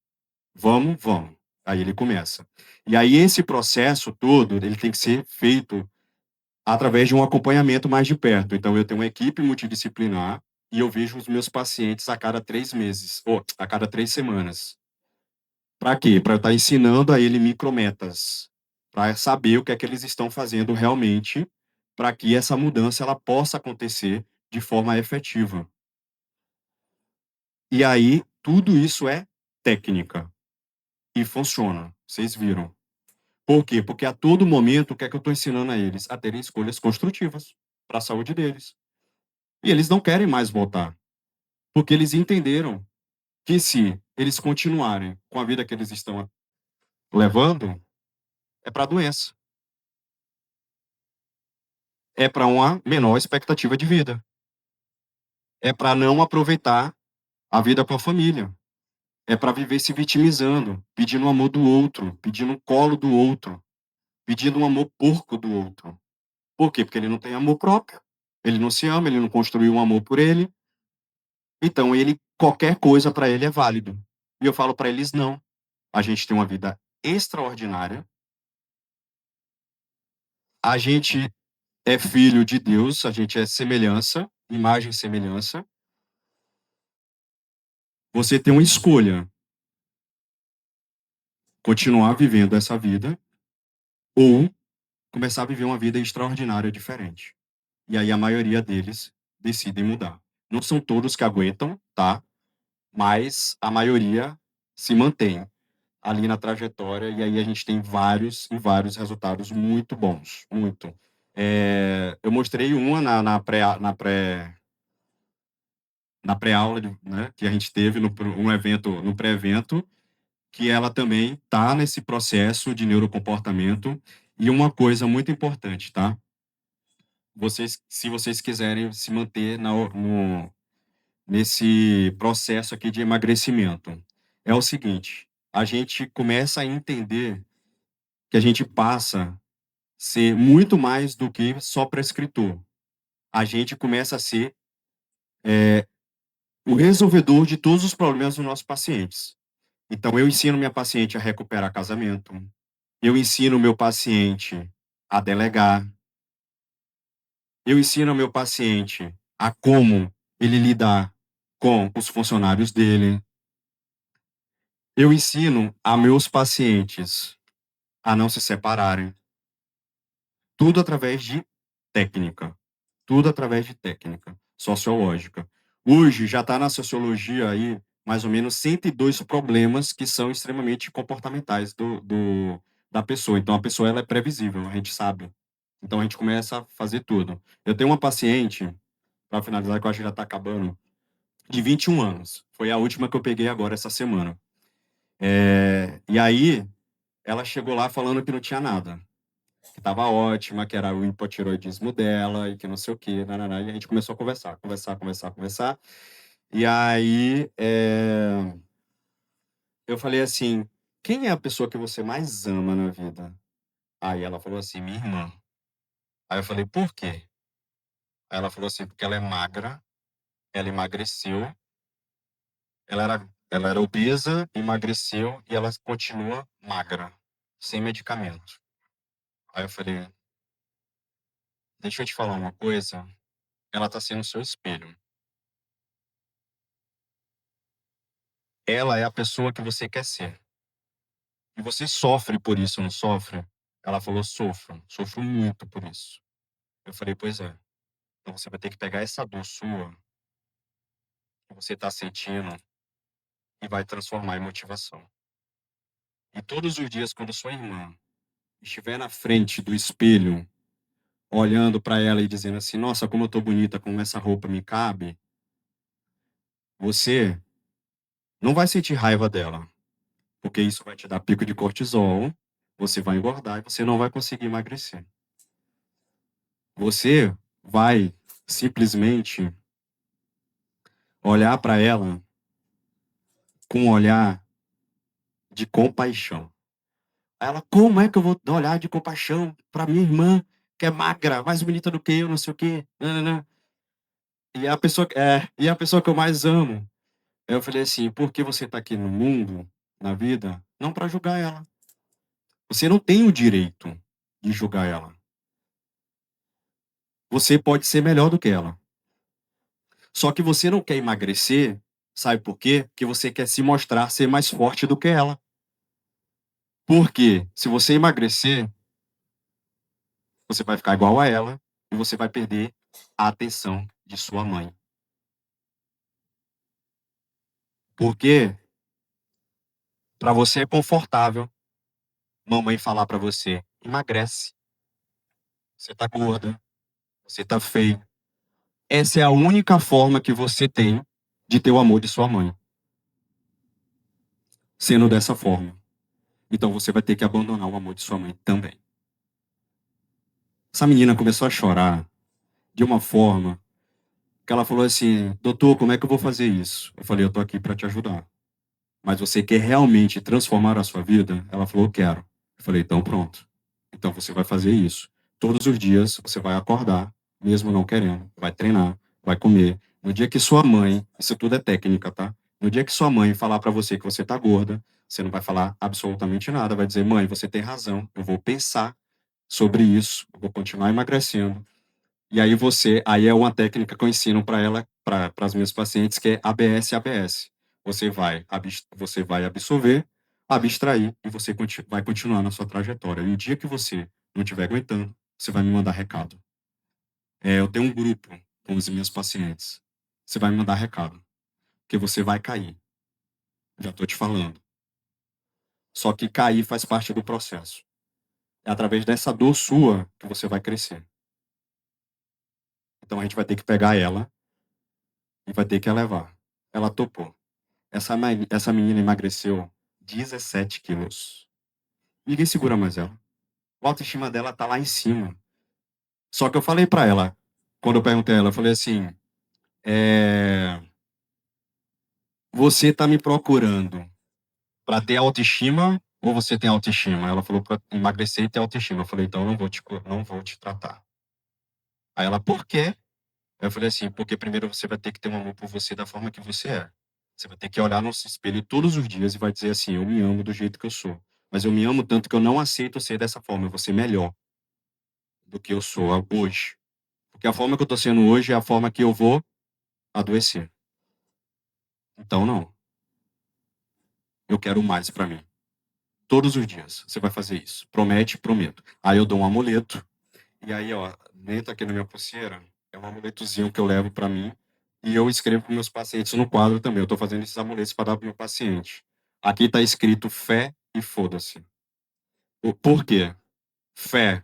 Vamos, vamos. Aí ele começa. E aí esse processo todo, ele tem que ser feito através de um acompanhamento mais de perto. Então, eu tenho uma equipe multidisciplinar e eu vejo os meus pacientes a cada 3 meses, ou a cada 3 semanas. Para quê? Para eu estar ensinando a ele micrometas, para saber o que é que eles estão fazendo realmente, para que essa mudança ela possa acontecer de forma efetiva. E aí, tudo isso é técnica e funciona. Vocês viram. Por quê? Porque a todo momento, o que é que eu estou ensinando a eles? A terem escolhas construtivas para a saúde deles. E eles não querem mais voltar, porque eles entenderam que se eles continuarem com a vida que eles estão levando, é para doença. É para uma menor expectativa de vida. É para não aproveitar a vida com a família. É para viver se vitimizando, pedindo o amor do outro, pedindo o colo do outro, pedindo um amor porco do outro. Por quê? Porque ele não tem amor próprio. Ele não se ama, ele não construiu um amor por ele. Então, ele qualquer coisa para ele é válido. E eu falo para eles: não. A gente tem uma vida extraordinária. A gente é filho de Deus, a gente é semelhança, imagem e semelhança. Você tem uma escolha: continuar vivendo essa vida ou começar a viver uma vida extraordinária diferente. E aí a maioria deles decidem mudar. Não são todos que aguentam, tá? Mas a maioria se mantém ali na trajetória e aí a gente tem vários e vários resultados muito bons, muito. Eu mostrei uma na pré-aula, né, que a gente teve um evento, no pré-evento, que ela também está nesse processo de neurocomportamento. E uma coisa muito importante, tá? Se vocês quiserem se manter nesse processo aqui de emagrecimento, é o seguinte: a gente começa a entender que a gente passa a ser muito mais do que só prescritor. A gente começa a ser o resolvedor de todos os problemas dos nossos pacientes. Então eu ensino minha paciente a recuperar casamento, eu ensino meu paciente a delegar, eu ensino meu paciente a como ele lidar com os funcionários dele. Eu ensino a meus pacientes a não se separarem. Tudo através de técnica. Tudo através de técnica sociológica. Hoje já está na sociologia aí mais ou menos 102 problemas que são extremamente comportamentais da pessoa. Então a pessoa ela é previsível, a gente sabe. Então a gente começa a fazer tudo. Eu tenho uma paciente, para finalizar, que eu acho que já está acabando, de 21 anos. Foi a última que eu peguei agora essa semana. E aí ela chegou lá falando que não tinha nada, que estava ótima, que era o hipotiroidismo dela e que não sei o quê, nananá. E a gente começou a conversar. E aí eu falei assim: quem é a pessoa que você mais ama na vida? Aí ela falou assim: minha irmã. Aí eu falei: por quê? Aí ela falou assim: porque ela é magra, ela emagreceu, ela era obesa, emagreceu e ela continua magra, sem medicamento. Aí eu falei: deixa eu te falar uma coisa, ela tá sendo seu espelho. Ela é a pessoa que você quer ser. E você sofre por isso, não sofre? Ela falou: sofro muito por isso. Eu falei: pois é. Então você vai ter que pegar essa dor sua que você está sentindo e vai transformar em motivação. E todos os dias, quando sua irmã estiver na frente do espelho, olhando para ela e dizendo assim: nossa, como eu tô bonita, como essa roupa me cabe, você não vai sentir raiva dela, porque isso vai te dar pico de cortisol, você vai engordar e você não vai conseguir emagrecer. Você vai simplesmente olhar para ela com um olhar de compaixão. Aí ela: como é que eu vou dar um olhar de compaixão para minha irmã, que é magra, mais bonita do que eu, não sei o quê, nananã. E a pessoa que eu mais amo. Aí eu falei assim: porque você está aqui no mundo, na vida, não para julgar ela. Você não tem o direito de julgar ela. Você pode ser melhor do que ela. Só que você não quer emagrecer, sabe por quê? Porque você quer se mostrar ser mais forte do que ela. Porque se você emagrecer, você vai ficar igual a ela e você vai perder a atenção de sua mãe. Porque para você é confortável mamãe falar para você: emagrece, você tá gorda, você tá feio. Essa é a única forma que você tem de ter o amor de sua mãe. Sendo dessa forma. Então você vai ter que abandonar o amor de sua mãe também. Essa menina começou a chorar de uma forma que ela falou assim: doutor, como é que eu vou fazer isso? Eu falei: eu tô aqui para te ajudar. Mas você quer realmente transformar a sua vida? Ela falou: quero. Eu falei: então pronto. Então você vai fazer isso. Todos os dias você vai acordar, mesmo não querendo, vai treinar, vai comer. No dia que sua mãe, isso tudo é técnica, tá? No dia que sua mãe falar para você que você tá gorda, você não vai falar absolutamente nada, vai dizer: mãe, você tem razão, eu vou pensar sobre isso, eu vou continuar emagrecendo. E aí é uma técnica que eu ensino para ela, para as minhas pacientes, que é ABS-ABS. Você vai absorver, abstrair e você vai continuar na sua trajetória. E o dia que você não estiver aguentando, você vai me mandar recado. Eu tenho um grupo com as minhas pacientes. Você vai me mandar recado, porque você vai cair. Já estou te falando. Só que cair faz parte do processo. É através dessa dor sua que você vai crescer. Então a gente vai ter que pegar ela e vai ter que elevar. Ela topou. Essa menina emagreceu 17 quilos. Ninguém segura mais ela. A autoestima dela tá lá em cima. Só que eu falei pra ela, quando eu perguntei a ela, eu falei assim: você tá me procurando pra ter autoestima ou você tem autoestima? Ela falou: pra emagrecer e ter autoestima. Eu falei: então eu não vou te tratar. Aí ela: por quê? Eu falei assim: porque primeiro você vai ter que ter um amor por você da forma que você é. Você vai ter que olhar no espelho todos os dias e vai dizer assim: eu me amo do jeito que eu sou. Mas eu me amo tanto que eu não aceito ser dessa forma. Eu vou ser melhor do que eu sou hoje. Porque a forma que eu tô sendo hoje é a forma que eu vou adoecer. Então, não. Eu quero mais pra mim. Todos os dias você vai fazer isso. Promete, prometo. Aí eu dou um amuleto. E aí, ó, dentro aqui na minha pulseira, é um amuletozinho que eu levo pra mim. E eu escrevo para meus pacientes no quadro também. Eu tô fazendo esses amuletos para dar pro meu paciente. Aqui tá escrito fé e foda-se. Por quê? Fé,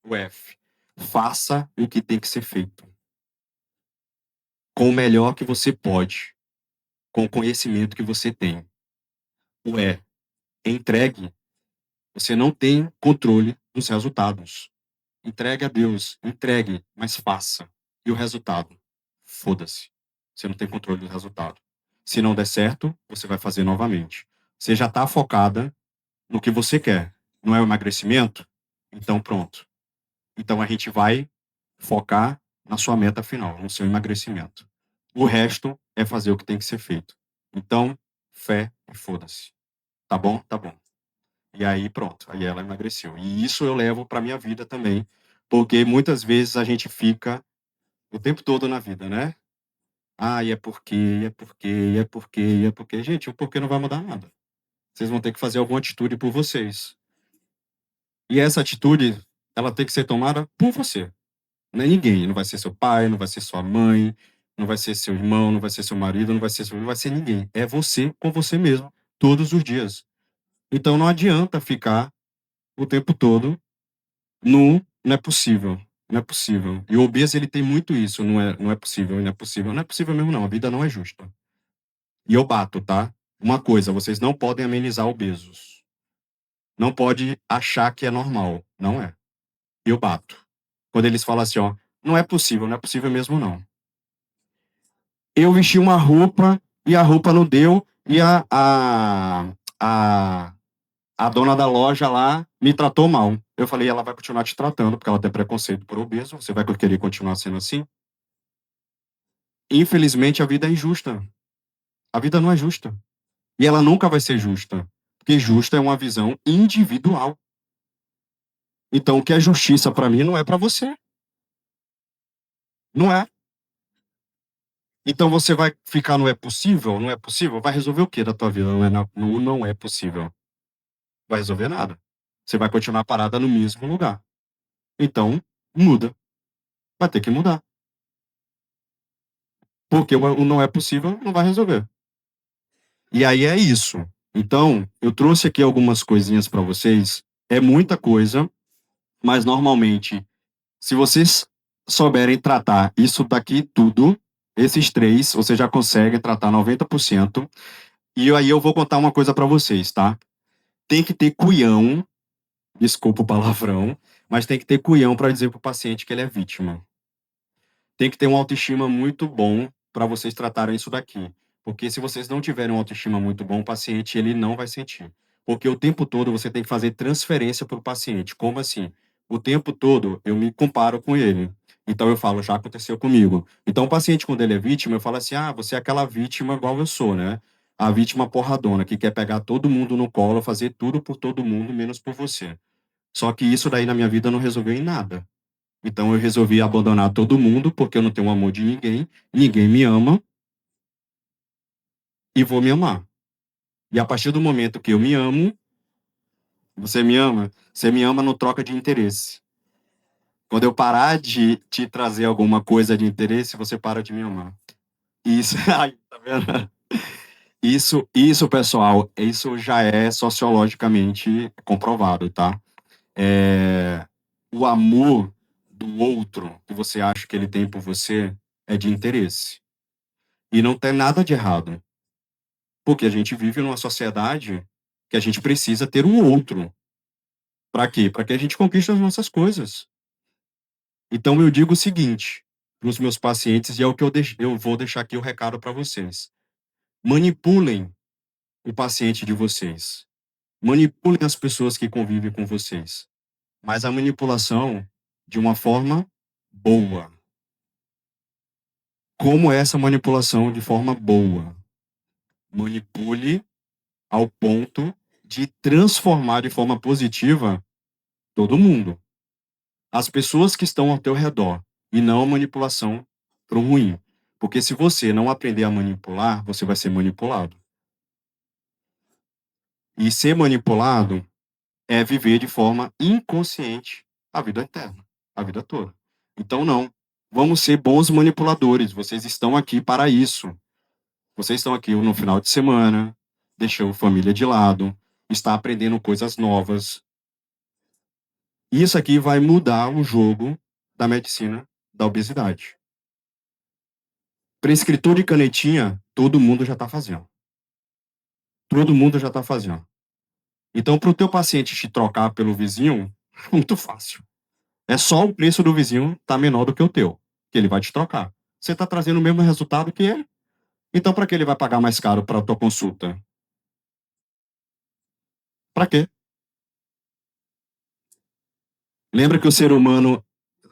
o F. Faça o que tem que ser feito. Com o melhor que você pode. Com o conhecimento que você tem. O E. Entregue. Você não tem controle dos resultados. Entregue a Deus. Entregue, mas faça. E o resultado? Foda-se. Você não tem controle do resultado. Se não der certo, você vai fazer novamente. Você já está focada no que você quer. Não é o emagrecimento? Então pronto. Então a gente vai focar na sua meta final, no seu emagrecimento. O resto é fazer o que tem que ser feito. Então, fé e foda-se. Tá bom? Tá bom. E aí pronto, aí ela emagreceu. E isso eu levo para minha vida também, porque muitas vezes a gente fica o tempo todo na vida, né? Ah, e é porque, e é porque, e é porque, e é porque. Gente, o porquê não vai mudar nada. Vocês vão ter que fazer alguma atitude por vocês. E essa atitude, ela tem que ser tomada por você. Não é ninguém. Não vai ser seu pai, não vai ser sua mãe, não vai ser seu irmão, não vai ser seu marido, não vai ser ninguém. É você com você mesmo, todos os dias. Então não adianta ficar o tempo todo no não é possível. Não é possível. E o obeso, ele tem muito isso. Não é possível, não é possível. Não é possível mesmo, não. A vida não é justa. E eu bato, tá? Uma coisa, vocês não podem amenizar obesos. Não pode achar que é normal. Não é. Eu bato. Quando eles falam assim, ó, não é possível mesmo, não. Eu vesti uma roupa e a roupa não deu e a, a dona da loja lá me tratou mal. Eu falei, ela vai continuar te tratando, porque ela tem preconceito por obeso, você vai querer continuar sendo assim? Infelizmente, a vida é injusta. A vida não é justa. E ela nunca vai ser justa. Porque justa é uma visão individual. Então, o que é justiça para mim não é para você. Não é. Então, você vai ficar no é possível? Não é possível? Vai resolver o que da tua vida? Não é possível. Vai resolver nada. Você vai continuar parada no mesmo lugar. Então, muda. Vai ter que mudar. Porque o não é possível não vai resolver. E aí é isso. Então, eu trouxe aqui algumas coisinhas para vocês. É muita coisa, mas normalmente, se vocês souberem tratar isso daqui tudo, esses três, você já consegue tratar 90%. E aí eu vou contar uma coisa para vocês, tá? Tem que ter cuião, desculpa o palavrão, mas tem que ter cuião para dizer pro paciente que ele é vítima. Tem que ter uma autoestima muito bom para vocês tratarem isso daqui. Porque se vocês não tiverem uma autoestima muito bom, o paciente ele não vai sentir. Porque o tempo todo você tem que fazer transferência para o paciente. Como assim? O tempo todo eu me comparo com ele. Então eu falo, já aconteceu comigo. Então o paciente, quando ele é vítima, eu falo assim: ah, você é aquela vítima igual eu sou, né? A vítima porradona, que quer pegar todo mundo no colo, fazer tudo por todo mundo, menos por você. Só que isso daí na minha vida não resolveu em nada. Então eu resolvi abandonar todo mundo, porque eu não tenho amor de ninguém, ninguém me ama e vou me amar. E a partir do momento que eu me amo, você me ama? Você me ama no troca de interesse. Quando eu parar de te trazer alguma coisa de interesse, você para de me amar. Isso, ai, tá vendo? Isso, pessoal, isso já é sociologicamente comprovado, tá? O amor do outro que você acha que ele tem por você é de interesse. E não tem nada de errado. Porque a gente vive numa sociedade que a gente precisa ter um outro. Para quê? Para que a gente conquiste as nossas coisas. Então eu digo o seguinte para os meus pacientes, e é o que eu vou deixar aqui o recado para vocês. Manipulem o paciente de vocês. Manipulem as pessoas que convivem com vocês. Mas a manipulação de uma forma boa. Como é essa manipulação de forma boa? Manipule ao ponto de transformar de forma positiva todo mundo. As pessoas que estão ao teu redor, e não a manipulação para o ruim. Porque se você não aprender a manipular, você vai ser manipulado. E ser manipulado é viver de forma inconsciente a vida eterna, a vida toda. Então, não. Vamos ser bons manipuladores. Vocês estão aqui para isso. Vocês estão aqui no final de semana, deixou família de lado, está aprendendo coisas novas. Isso aqui vai mudar o jogo da medicina da obesidade. Prescritor de canetinha, todo mundo já está fazendo. Todo mundo já está fazendo. Então, para o teu paciente te trocar pelo vizinho, é muito fácil. É só o preço do vizinho tá menor do que o teu, que ele vai te trocar. Você está trazendo o mesmo resultado que ele. Então, para que ele vai pagar mais caro para a tua consulta? Para quê? Lembra que o ser humano...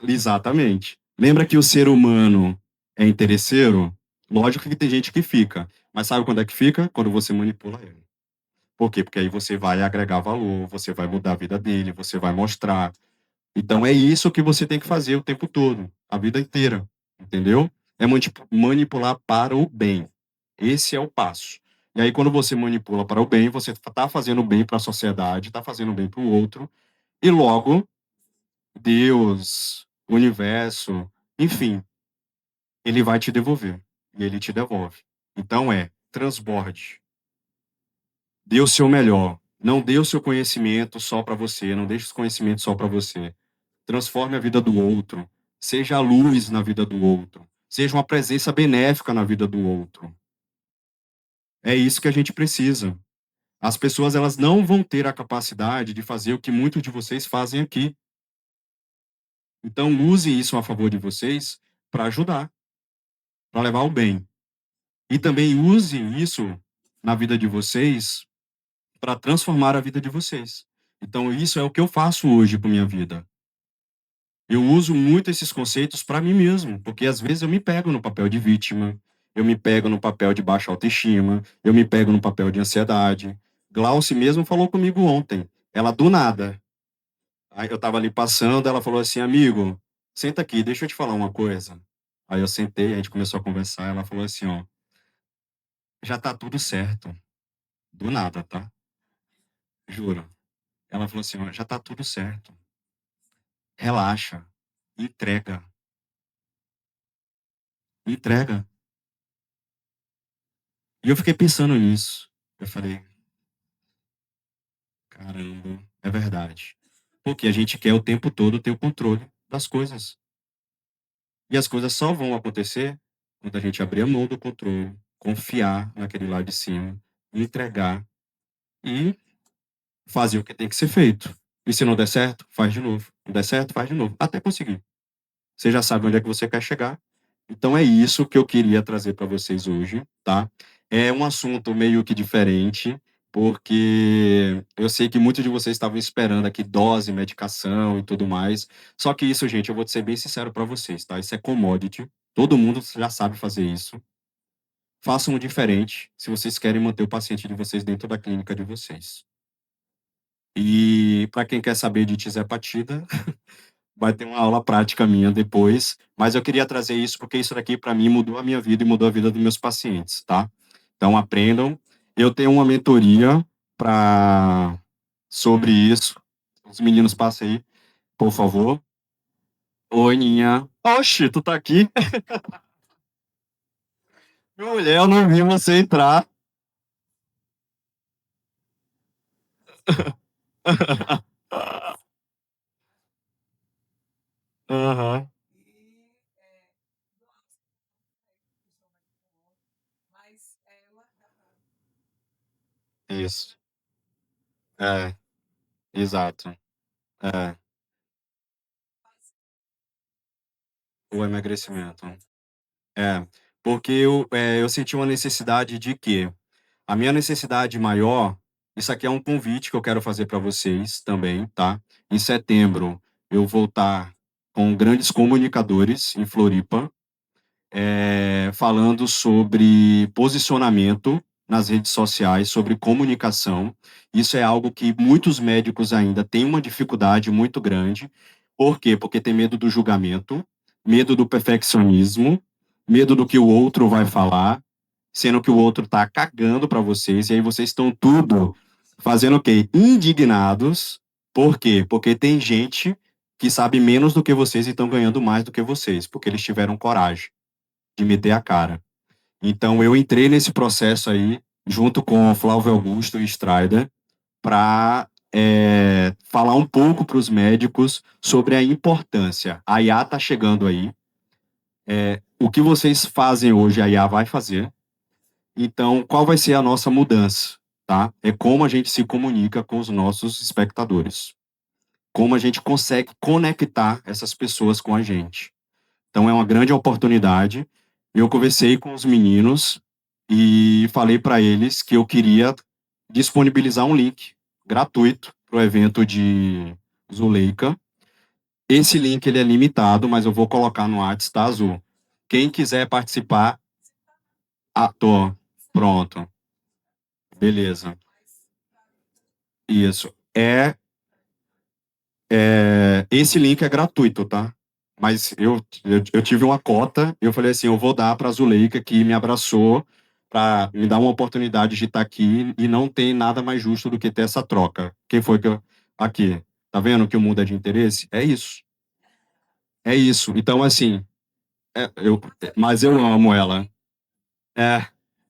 Exatamente. Lembra que o ser humano é interesseiro? Lógico que tem gente que fica. Mas sabe quando é que fica? Quando você manipula ele. Por quê? Porque aí você vai agregar valor, você vai mudar a vida dele, você vai mostrar. Então é isso que você tem que fazer o tempo todo, a vida inteira, entendeu? É manipular para o bem. Esse é o passo. E aí quando você manipula para o bem, você está fazendo bem para a sociedade, está fazendo bem para o outro, e logo Deus, o universo, enfim, ele vai te devolver. E ele te devolve. Então transborde. Dê o seu melhor. Não dê o seu conhecimento só para você, não deixe os conhecimentos só para você. Transforme a vida do outro. Seja a luz na vida do outro. Seja uma presença benéfica na vida do outro. É isso que a gente precisa. As pessoas elas não vão ter a capacidade de fazer o que muitos de vocês fazem aqui. Então use isso a favor de vocês para ajudar, para levar o bem. E também use isso na vida de vocês para transformar a vida de vocês. Então isso é o que eu faço hoje com minha vida. Eu uso muito esses conceitos para mim mesmo, porque às vezes eu me pego no papel de vítima, eu me pego no papel de baixa autoestima, eu me pego no papel de ansiedade. Glauce mesmo falou comigo ontem, ela do nada. Aí eu estava ali passando, ela falou assim, amigo, senta aqui, deixa eu te falar uma coisa. Aí eu sentei, a gente começou a conversar, ela falou assim, ó, já tá tudo certo. Do nada, tá? Juro. Ela falou assim, ó, já tá tudo certo. Relaxa, entrega, entrega. E eu fiquei pensando nisso. Eu falei, caramba, é verdade. Porque a gente quer o tempo todo ter o controle das coisas. E as coisas só vão acontecer quando a gente abrir a mão do controle, confiar naquele lá de cima, entregar e fazer o que tem que ser feito. E se não der certo, faz de novo. Não der certo, faz de novo. Até conseguir. Você já sabe onde é que você quer chegar. Então é isso que eu queria trazer para vocês hoje, tá? É um assunto meio que diferente, porque eu sei que muitos de vocês estavam esperando aqui dose, medicação e tudo mais. Só que isso, gente, eu vou ser bem sincero para vocês, tá? Isso é commodity. Todo mundo já sabe fazer isso. Façam diferente se vocês querem manter o paciente de vocês dentro da clínica de vocês. E para quem quer saber de tisepatida, vai ter uma aula prática minha depois, mas eu queria trazer isso porque isso daqui para mim mudou a minha vida e mudou a vida dos meus pacientes, tá? Então aprendam. Eu tenho uma mentoria para sobre isso. Os meninos passem aí, por favor. Oi, Ninha. Oxi, tu tá aqui? Minha mulher, eu não vi você entrar. Aham. Isso. É, exato. É, o emagrecimento. É, porque eu senti uma necessidade de quê? A minha necessidade maior, isso aqui é um convite que eu quero fazer para vocês também, tá? Em setembro, eu vou estar com grandes comunicadores em Floripa, falando sobre posicionamento, nas redes sociais sobre comunicação. Isso é algo que muitos médicos ainda têm uma dificuldade muito grande. Por quê? Porque tem medo do julgamento, medo do perfeccionismo, medo do que o outro vai falar, sendo que o outro está cagando para vocês, e aí vocês estão tudo fazendo o quê? Indignados. Por quê? Porque tem gente que sabe menos do que vocês e estão ganhando mais do que vocês, porque eles tiveram coragem de meter a cara. Então, eu entrei nesse processo aí, junto com o Flávio Augusto e Strider, para falar um pouco para os médicos sobre a importância. A IA está chegando aí. O que vocês fazem hoje, a IA vai fazer. Então, qual vai ser a nossa mudança? Tá? É como a gente se comunica com os nossos espectadores. Como a gente consegue conectar essas pessoas com a gente. Então, é uma grande oportunidade. Eu conversei com os meninos e falei para eles que eu queria disponibilizar um link gratuito para o evento de Zuleika. Esse link ele é limitado, mas eu vou colocar no WhatsApp, tá, Azul? Quem quiser participar, tô. Pronto. Beleza. Isso. Esse link é gratuito, tá? Mas eu tive uma cota, eu falei assim, eu vou dar para a Zuleika, que me abraçou, para me dar uma oportunidade de estar aqui, e não tem nada mais justo do que ter essa troca. Quem foi que eu... Aqui, tá vendo que o mundo é de interesse? É isso. É isso. Então, assim, mas eu amo ela. É,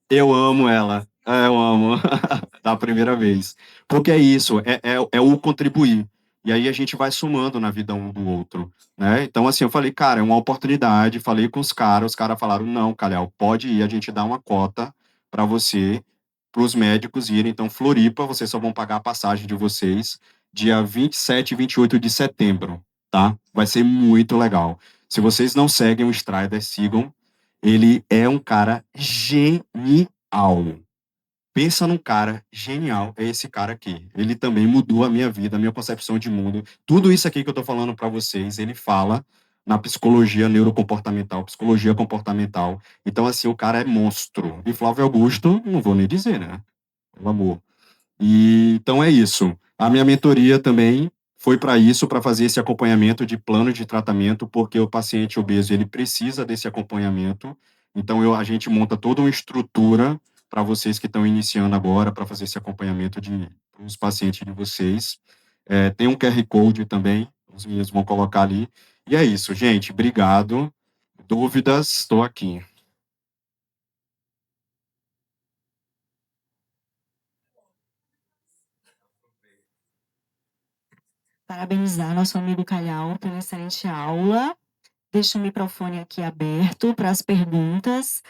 eu amo ela. Eu amo. Da primeira vez. Porque é isso, é o contribuir. E aí a gente vai somando na vida um do outro, né? Então, assim, eu falei, cara, é uma oportunidade. Falei com os caras falaram, não, Calhau, pode ir, a gente dá uma cota para você, para os médicos irem. Então, Floripa, vocês só vão pagar a passagem de vocês dia 27 e 28 de setembro, tá? Vai ser muito legal. Se vocês não seguem o Strider, sigam. Ele é um cara genial. Pensa num cara genial, é esse cara aqui. Ele também mudou a minha vida, a minha concepção de mundo. Tudo isso aqui que eu tô falando para vocês, ele fala na psicologia neurocomportamental, psicologia comportamental. Então, assim, o cara é monstro. E Flávio Augusto, não vou nem dizer, né? Pelo amor. E então é isso. A minha mentoria também foi para isso, para fazer esse acompanhamento de plano de tratamento, porque o paciente obeso ele precisa desse acompanhamento. Então a gente monta toda uma estrutura para vocês que estão iniciando agora, para fazer esse acompanhamento de os pacientes de vocês. Tem um QR Code também, os meninos vão colocar ali. E é isso, gente. Obrigado. Dúvidas? Estou aqui. Parabenizar nosso amigo Calhau pela excelente aula. Deixo o microfone aqui aberto para as perguntas.